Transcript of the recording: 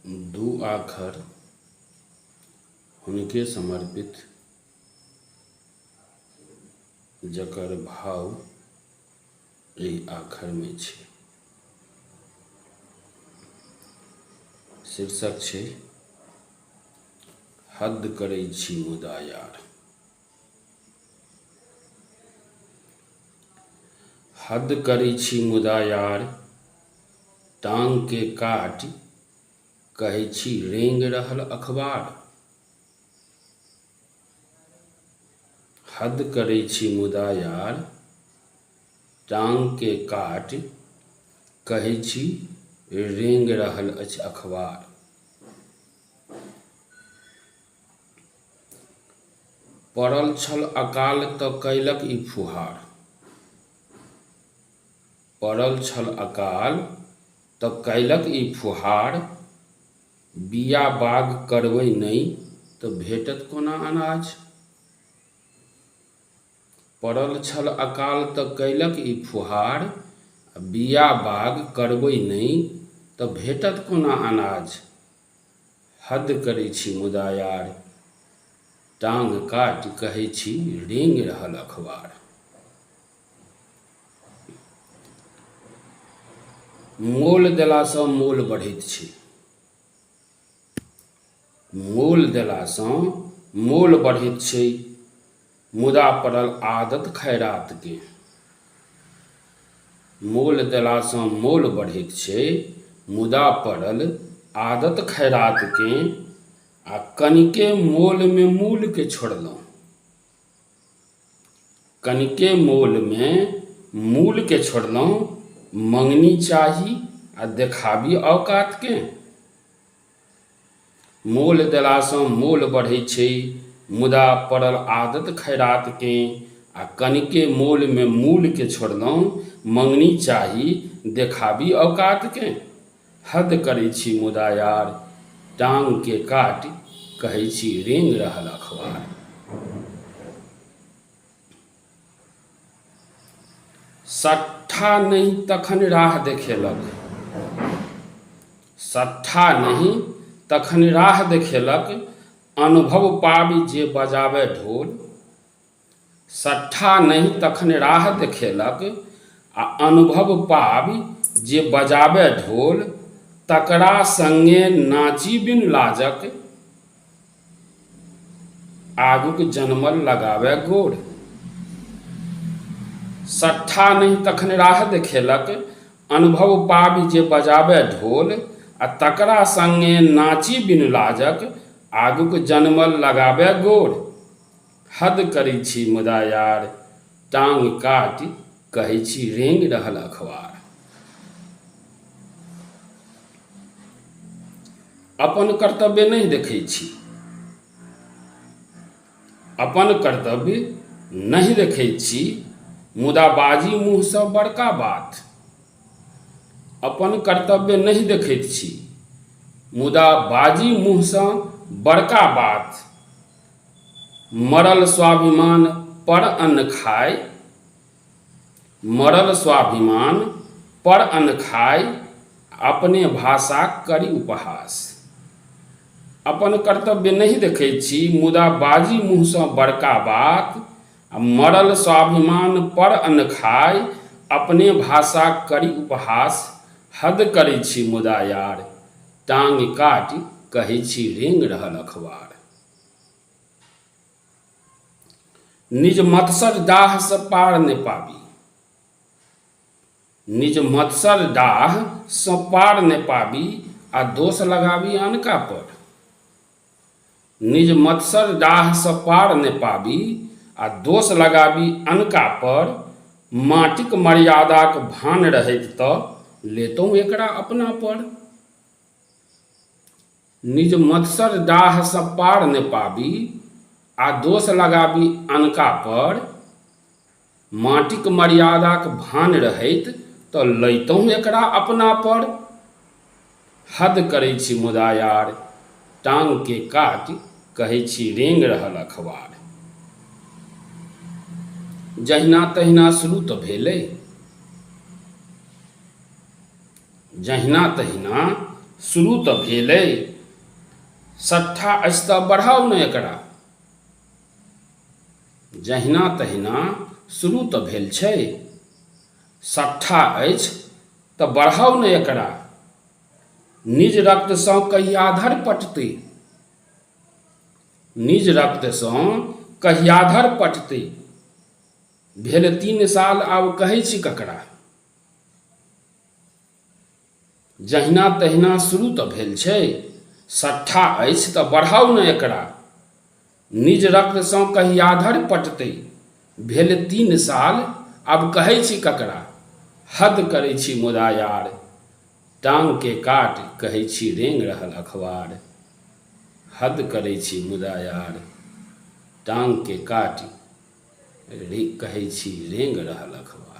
दू आखर हुनके समर्पित जकर भाव एहि आखर में छै। शीर्षक छै हद करै छी मुदा यार। हद करै छी मुदा यार, टांग के काट कहै छी रेंग रहल अखबार। हद करै छी मुदा यार, टांग के काट कहै छी रेंग रहल अछि अखबार। पड़ल छल अकाल तऽ कयलक ई फुहार। पड़ल छल अकाल तऽ कयलक ई फुहार। बिया बाग करबै नहि तऽ भेटत कोना अनाज। पड़ल छल अकाल तऽ कयलक ई फुहार। बिया बाग करबै नहि तऽ भेटत कोना अनाज। हद करै छी मुदा यार, टांग काट कहै छी रेंग रहल अखबार। मोल देलासँ मोल बढ़ैत छै। मोल देलासँ मोल बढ़ैत छै, मुदा पड़ल आदत खैरात के। मोल देलासँ मोल बढ़ैत छै, मुदा पड़ल आदत खैरात के। आ कनिके मोल में मूल के छोड़लहुँ। कनिके मोल में मूल के छोड़लहुँ। मंगनी चाही आ देखाबी औकात के। मोल देलासँ मोल बढ़ैत छै, मुदा पड़ल आदत खैरात के। आ कनिके मोल में मूल के छोड़लहुँ। मंगनी चाही देखाबी औकात के। हद करै छी मुदा यार, टांग के काट कहै छी रेंग रहल अखबार। सट्ठा नहि तखन राह देखेलक। सट्ठा नहि तखन राह देखेलक, अनुभव पाबी जे बजाबय ढोल। सट्ठा नहि तखन राह देखेलक, आ अनुभव पाबी जे बजाबय ढोल। तकरा संगे नाची बिन लाजक, आगूक जनमल लगाबय गोड़। सट्ठा नहि तखन राह देखेलक, अनुभव पाबी जे बजाबय ढोल। आ तकरा संगे नाची बिन लाजक, आगूक जनमल लगाबय गोड़। हद करै छी मुदा यार, टांग काट कहै छी रेंग रहल अखबार। अपन कर्तव्य नहि देखै छी। अपन कर्तव्य नहि देखै छी, मुदा बाजी मुँहसँ बड़का बात। अपन कर्तव्य नहि देखैत छी, मुदा बाजी मुँहसँ बड़का बात। मरल स्वाभिमान पर अन्न खाय। मरल स्वाभिमान पर अन्न खाय, अपने भाषाक करी उपहास। अपन कर्तव्य नहीं देखैत छी, मुदा बाजी मुँहसँ बड़का बात। आ मरल स्वाभिमान पर अन्न खाय, अपने भाषा करी उपहास। हद करै छी मुदा यार, टांग काट कहै छी रेंग रहल अखबार। निज मत्सर डाह सँ पार नहि पाबी। निज मत्सर डाह सँ पार नहि पाबी, आ दोष लगाबी अनका पर। निज मत्सर डाह सँ पार नहि पाबी, आ दोष लगाबी अनका पर। माटिक मर्यादाक भान रहैत तऽ लेतहुँ एकरा अपना पर। निज मत्सर डाह सँ पार नहि पाबी, आ दोष लगाबी अनका पर। माटिक मर्यादाक भान रहैत तऽ लैतहुँ एकरा अपना पर। हद करै छी मुदा यार, टांग के काट कहै छी रेंग रहल अखबार। जहिना तहिना शुरू तऽ भेलै। जहिना तहिना शुरू तऽ भेलै, सट्ठा अछि तऽ बढ़ाउ ने एकरा। जहिना तहिना शुरू तऽ भेल छै, सट्ठा अछि तऽ बढ़ाउ ने एकरा। निज रक्तसँ कहिया धरि पटतै, निज रक्तसँ कहिया धरि पटतै। भेल 3 साल आब कहै छी ककरा। जहिना तहिना शुरू तऽ भेल छै, सट्ठा अछि तऽ बढ़ाउ ने एकरा। निज रक्तसँ कहिया धरि पटतै। भेल 3 साल आब कहै छी ककरा। हद करै छी मुदा यार, टांगके काट कहै छी रेंग रहल अखबार। हद करै छी मुदा यार, टांगके काट कहै छी रेंग रहल अखबार।